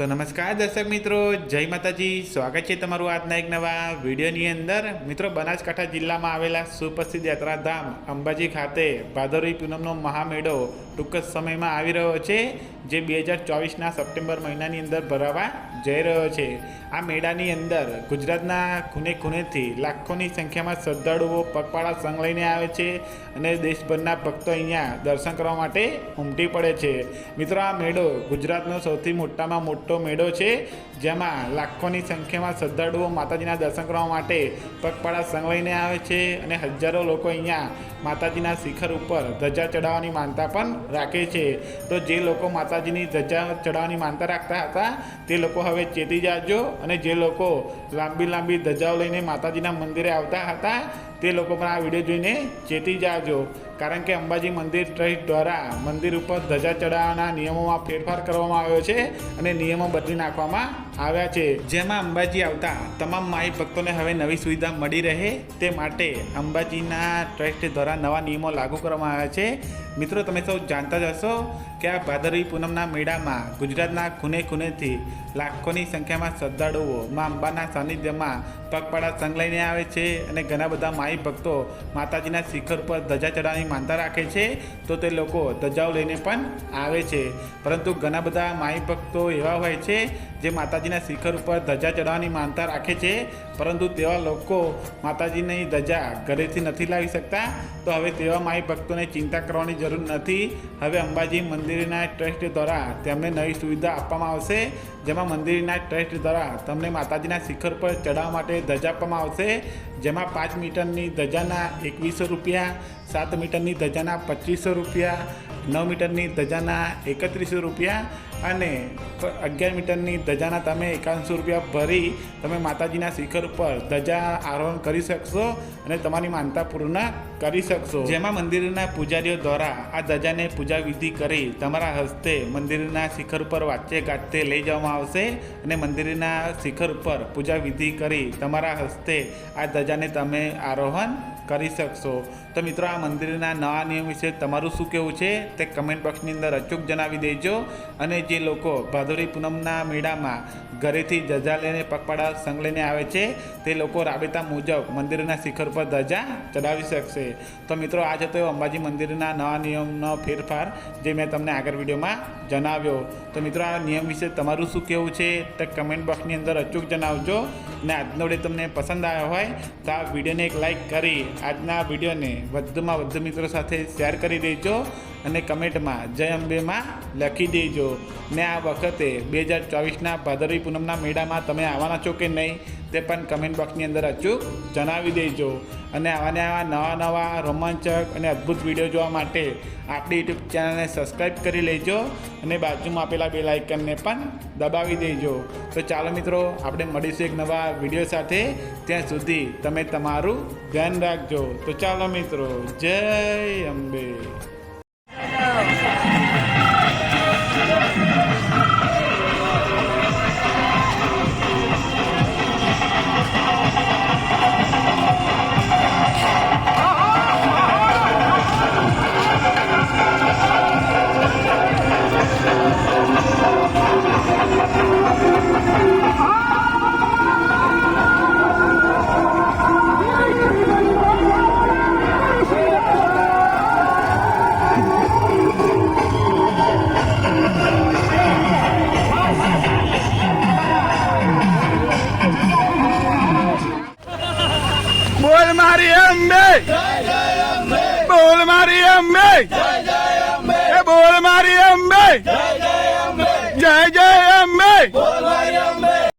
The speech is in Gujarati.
તો નમસ્કાર દર્શક મિત્રો, જય માતાજી. સ્વાગત છે તમારું આજના એક નવા વિડીયોની અંદર. મિત્રો, બનાસકાંઠા જિલ્લામાં આવેલા સુપ્રસિદ્ધ યાત્રાધામ અંબાજી ખાતે ભાદરવી પૂનમનો મહામેળો ટૂંક જ સમયમાં આવી રહ્યો છે, જે 2024ના સપ્ટેમ્બર મહિનાની અંદર ભરાવા જઈ રહ્યો છે. આ મેળાની અંદર ગુજરાતના ખૂણે ખૂણેથી લાખોની સંખ્યામાં શ્રદ્ધાળુઓ પગપાળા સંઘ લઈને આવે છે અને દેશભરના ભક્તો અહીંયા દર્શન કરવા માટે ઉમટી પડે છે. મિત્રો, આ મેળો ગુજરાતનો સૌથી મોટામાં મોટો મેળો છે, જેમાં લાખોની સંખ્યામાં શ્રદ્ધાળુઓ માતાજીના દર્શન કરવા માટે પગપાળા સંઘ લઈને આવે છે અને હજારો લોકો અહીંયા માતાજીના શિખર ઉપર ધજા ચડાવવાની માનતા પણ રાખે છે. તો જે લોકો માતાજીની ધજા ચડાવવાની માનતા રાખતા હતા તે લોકો હવે ચેતી જાજો, અને જે લોકો લાંબી ધજાઓ લઈને માતાજીના મંદિરે આવતા હતા તે લોકો પણ આ વિડીયો જોઈને ચેતી જાજો, કારણ કે અંબાજી મંદિર ટ્રસ્ટ દ્વારા મંદિર ઉપર ધજા ચડાવવાના નિયમોમાં ફેરફાર કરવામાં આવ્યો છે અને નિયમો બદલી નાખવામાં આવ્યા છે, જેમાં અંબાજી આવતા તમામ માઈ ભક્તોને હવે નવી સુવિધા મળી રહે તે માટે અંબાજીના ટ્રસ્ટ દ્વારા નવા નિયમો લાગુ કરવામાં આવ્યા છે. મિત્રો, તમે સૌ જાણતા જ હશો કે આ ભાદરવી પૂનમના મેળામાં ગુજરાતના ખૂણે ખૂણેથી લાખોની સંખ્યામાં શ્રદ્ધાળુઓ મા અંબાના સાનિધ્યમાં પગપાળા સંઘ લઈને આવે છે અને ઘણા બધા માઈ ભક્તો માતાજીના શિખર પર ધજા ચડાવવાની માનતા રાખે છે, તો તે લોકો ધજાઓ લઈને પણ આવે છે. પરંતુ ઘણા બધા માઈ ભક્તો એવા હોય છે જે માતાજીના શિખર ઉપર ધજા ચડાવવાની માનતા રાખે છે, પરંતુ તેવા લોકો માતાજીની ધજા ઘરેથી નથી લાવી શકતા. તો હવે તેવા માઈ ભક્તોને ચિંતા કરવાની જરૂર નથી. હવે અંબાજી મંદિરના ટ્રસ્ટ દ્વારા તેમને નવી સુવિધા આપવામાં આવશે, જેમાં મંદિરના ટ્રસ્ટ દ્વારા તમને માતાજીના શિખર પર ચડાવવા માટે ધજા આપવામાં આવશે, જેમાં 5 મીટરની ધજાના 2100 રૂપિયા, 7 મીટરની ધજાના 2500 રૂપિયા, 9 મીટરની ધજાના 3100 રૂપિયા અને 11 મીટરની ધજાના તમે 5100 રૂપિયા ભરી તમે માતાજીના શિખર ઉપર ધજા આરોહણ કરી શકશો અને તમારી માનતા પૂર્ણ કરી શકશો. જેમાં મંદિરના પૂજારીઓ દ્વારા આ ધજાને પૂજા વિધિ કરી તમારા હસ્તે મંદિરના શિખર ઉપર વાંચે ગાજતે લઈ જવામાં આવશે અને મંદિરના શિખર ઉપર પૂજા વિધિ કરી તમારા હસ્તે આ ધજાને તમે આરોહણ કરી શકશો. તો મિત્રો, આ મંદિરના નવા નિયમ વિશે તમારું શું કહેવું છે તે કમેન્ટ બોક્સની અંદર અચૂક જણાવી દેજો. અને જે લોકો ભાદરવી પૂનમના મેળામાં ઘરેથી ધજા લઈને પગપાળા સંઘ લઈને આવે છે તે લોકો રાબેતા મુજબ મંદિરના શિખર પર ધજા ચડાવી શકશે. તો મિત્રો, આ હતો અંબાજી મંદિરના નવા નિયમનો ફેરફાર જે મેં તમને આગળ વિડીયોમાં જણાવ્યો. તો મિત્રો, આ નિયમ વિશે તમારું શું કહેવું છે તે કમેન્ટ બોક્સની અંદર અચૂક જણાવજો. અને આજનો વિડીયો તમને પસંદ આવ્યો હોય તો આ વિડીયોને એક લાઈક કરી આજના વિડીયોને વધુમાં વધુ મિત્રો સાથે શેર કરી દેજો અને કમેન્ટમાં જય અંબેમાં લખી દેજો. ને આ વખતે 2024ના ભાદરવી પૂનમના મેળામાં તમે આવવાના છો કે નહીં તે પણ કમેન્ટ બોક્સની અંદર અચૂક જણાવી દેજો. અને આવા નવા રોમાંચક અને અદ્ભુત વિડીયો જોવા માટે આપણી યુટ્યુબ ચેનલને સબસ્ક્રાઈબ કરી લેજો અને બાજુમાં આપેલા બેલ આઇકનને પણ દબાવી દેજો. તો ચાલો મિત્રો, આપણે મળીશું એક નવા વિડીયો સાથે. ત્યાં સુધી તમે તમારું ધ્યાન રાખજો. તો ચાલો મિત્રો, જય અંબે. બોલ મારી અંબે, બોલ મારી અંબે, બોલ મારી અંબે, જય જય અંબે.